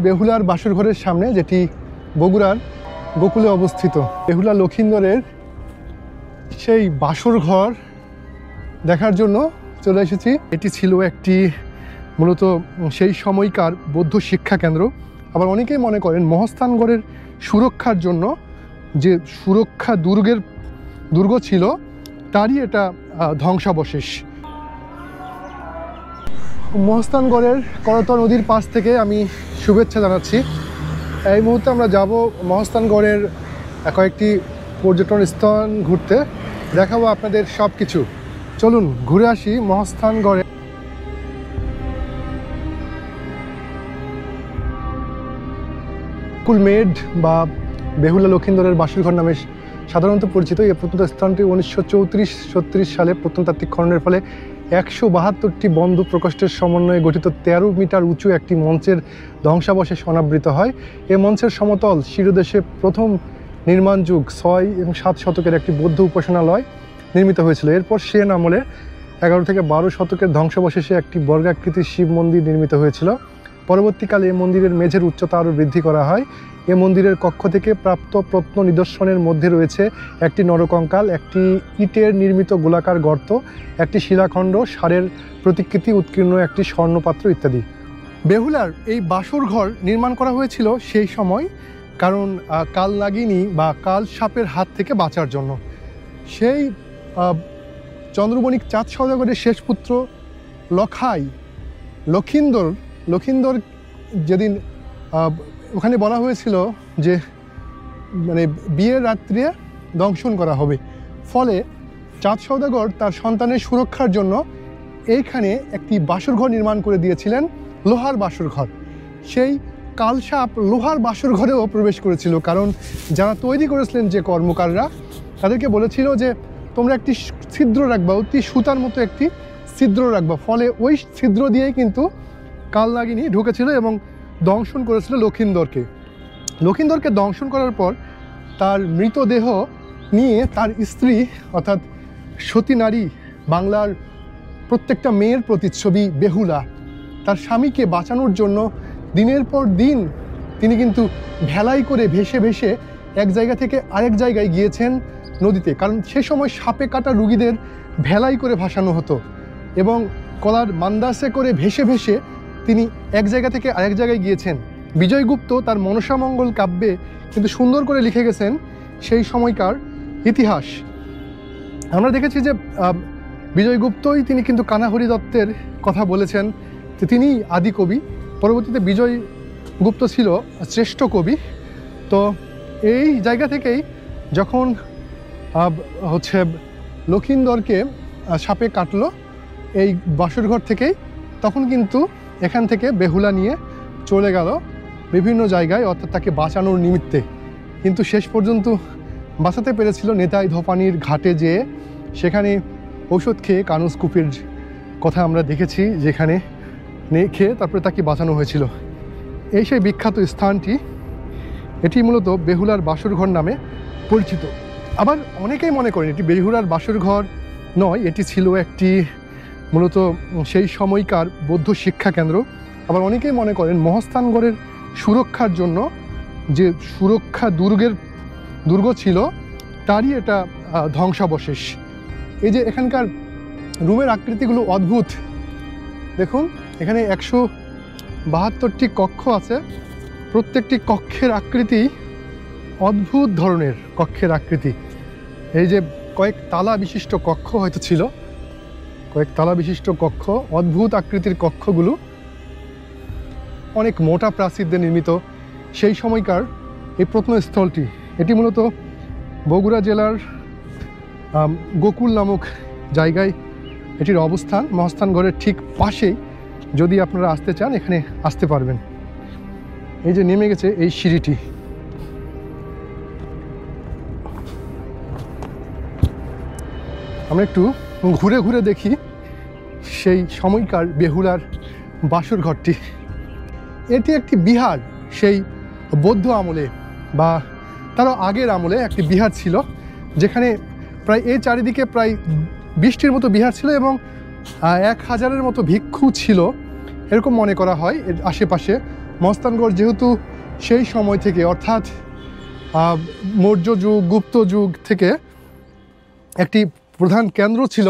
বেহুলার বাসরঘরের সামনে, যেটি বগুড়ার গোকুলে অবস্থিত। বেহুলা লক্ষিন্দরের সেই বাসরঘর দেখার জন্য চলে এসেছি। এটি ছিল একটি মূলত সেই সময়কার বৌদ্ধ শিক্ষা কেন্দ্র। আবার অনেকেই মনে করেন মহাস্থানগড়ের সুরক্ষার জন্য যে সুরক্ষা দুর্গ ছিল তারই এটা ধ্বংসাবশেষ। মহাস্থানগড়ের করতোয়া নদীর পাশ থেকে আমি শুভেচ্ছা জানাচ্ছি। এই মুহূর্তে আমরা যাব মহাস্থানগড়ের কয়েকটি পর্যটন স্থান ঘুরতে, দেখাবো আপনাদের সব কিছু। চলুন ঘুরে আসি মহাস্থানগড়ে। কুলমেড বা বেহুলা লক্ষিন্দরের বাসরঘর নামে সাধারণত পরিচিত এই প্রত্নতাত্ত্বিক স্থানটি 1934-36 সালে প্রত্নতাত্ত্বিক খননের ফলে 172টি বন্ধ প্রকোষ্ঠের সমন্বয়ে গঠিত 13 মিটার উঁচু একটি মঞ্চের ধ্বংসাবশেষ অনাবৃত হয়। এই মঞ্চের সমতল শিরোদেশে প্রথম নির্মাণ যুগ 6 এবং 7 শতকের একটি বৌদ্ধ উপাসনালয় নির্মিত হয়েছিল। এরপর সেন আমলে 11 থেকে 12 শতকের ধ্বংসাবশেষে একটি বর্গাকৃতির শিব মন্দির নির্মিত হয়েছিল। পরবর্তীকালে এই মন্দিরের মেঝের উচ্চতা আরও বৃদ্ধি করা হয়। এ মন্দিরের কক্ষ থেকে প্রাপ্ত প্রত্ন নিদর্শনের মধ্যে রয়েছে একটি নরকঙ্কাল, একটি ইটের নির্মিত গোলাকার গর্ত, একটি শিলাখণ্ড, ষাঁড়ের প্রতিকৃতি উৎকীর্ণ একটি স্বর্ণপাত্র ইত্যাদি। বেহুলার এই বাসরঘর নির্মাণ করা হয়েছিল সেই সময় কারণ কালনাগিনী বা কাল সাপের হাত থেকে বাঁচার জন্য। সেই চন্দ্রবণিক চাঁদ সওদাগরের শেষ পুত্র লক্ষিন্দর যেদিন ওখানে বলা হয়েছিল যে মানে বিয়ের রাত্রে দংশন করা হবে, ফলে চাঁদ সওদাগর তার সন্তানের সুরক্ষার জন্য এইখানে একটি বাসরঘর নির্মাণ করে দিয়েছিলেন, লোহার বাসরঘর। সেই কালসাপ লোহার বাসরঘরেও প্রবেশ করেছিল, কারণ যারা তৈরি করেছিলেন যে কর্মকাররা তাদেরকে বলেছিল যে তোমরা একটি ছিদ্র রাখবা, অতি সুতার মতো একটি ছিদ্র রাখবা। ফলে ওই ছিদ্র দিয়েই কিন্তু কালনাগিনী ঢুকেছিল এবং দংশন করেছিল লক্ষিন্দরকে দংশন করার পর তার মৃতদেহ নিয়ে তার স্ত্রী অর্থাৎ সতী নারী, বাংলার প্রত্যেকটা মেয়ের প্রতিচ্ছবি বেহুলা, তার স্বামীকে বাঁচানোর জন্য দিনের পর দিন তিনি কিন্তু ভেলাই করে ভেসে ভেসে এক জায়গা থেকে আরেক জায়গায় গিয়েছেন নদীতে। কারণ সে সময় সাপে কাটা রুগীদের ভেলাই করে ভাসানো হতো এবং কলার মান্দাসে করে ভেসে ভেসে তিনি এক জায়গা থেকে আরেক জায়গায় গিয়েছেন। বিজয়গুপ্ত তার মনসামঙ্গল কাব্যে কিন্তু সুন্দর করে লিখে গেছেন সেই সময়কার ইতিহাস। আমরা দেখেছি যে বিজয়গুপ্তই তিনি কিন্তু কানাহরি দত্তের কথা বলেছেন যে তিনি আদি কবি। পরবর্তীতে বিজয়গুপ্ত ছিল শ্রেষ্ঠ কবি। তো এই জায়গা থেকেই যখন লক্ষিন্দরকে সাপে কাটলো এই বাসরঘর থেকেই, তখন কিন্তু এখান থেকে বেহুলা নিয়ে চলে গেল বিভিন্ন জায়গায়, অর্থাৎ তাকে বাঁচানোর নিমিত্তে। কিন্তু শেষ পর্যন্ত বাঁচাতে পেরেছিল নেতাই ধোপানির ঘাটে যেয়ে। সেখানে ঔষধ খেয়ে কানুসকুপির কথা আমরা দেখেছি, যেখানে খেয়ে তারপরে তাকে বাঁচানো হয়েছিল। এই সেই বিখ্যাত স্থানটি, এটি মূলত বেহুলার বাসরঘর নামে পরিচিত। আবার অনেকেই মনে করেন এটি বেহুলার বাসরঘর নয়, এটি ছিল একটি মূলত সেই সময়কার বৌদ্ধ শিক্ষা কেন্দ্র। আবার অনেকেই মনে করেন মহাস্থানগড়ের সুরক্ষার জন্য যে সুরক্ষা দুর্গ ছিল তারই এটা ধ্বংসাবশেষ। এই যে এখানকার রুমের আকৃতিগুলো অদ্ভুত, দেখুন এখানে 172টি কক্ষ আছে। প্রত্যেকটি কক্ষের আকৃতি অদ্ভুত ধরনের কক্ষের আকৃতি। এই যে কয়েক তালা বিশিষ্ট কক্ষ হয়তো ছিল, কয়েক তালা বিশিষ্ট কক্ষ, অদ্ভুত আকৃতির কক্ষগুলো অনেক মোটা প্রাচীর দিয়ে নির্মিত। সেই সময়কার এই প্রত্নস্থলটি, এটি মূলত বগুড়া জেলার গোকুল নামক জায়গায় এটির অবস্থান। মহাস্থানগড়ের ঠিক পাশেই, যদি আপনারা আসতে চান এখানে আসতে পারবেন। এই যে নেমে গেছে এই সিঁড়িটি, আমরা একটু ঘুরে ঘুরে দেখি সেই সময়কার বেহুলার বাসরঘরটি। এটি একটি বিহার, সেই বৌদ্ধ আমলে বা তারও আগের আমলে একটি বিহার ছিল, যেখানে প্রায় এই চারিদিকে প্রায় 20টির মতো বিহার ছিল এবং 1000-এর মতো ভিক্ষু ছিল এরকম মনে করা হয়। এর আশেপাশে মস্তানগড় যেহেতু সেই সময় থেকে অর্থাৎ মৌর্য যুগ গুপ্ত যুগ থেকে একটি প্রধান কেন্দ্র ছিল,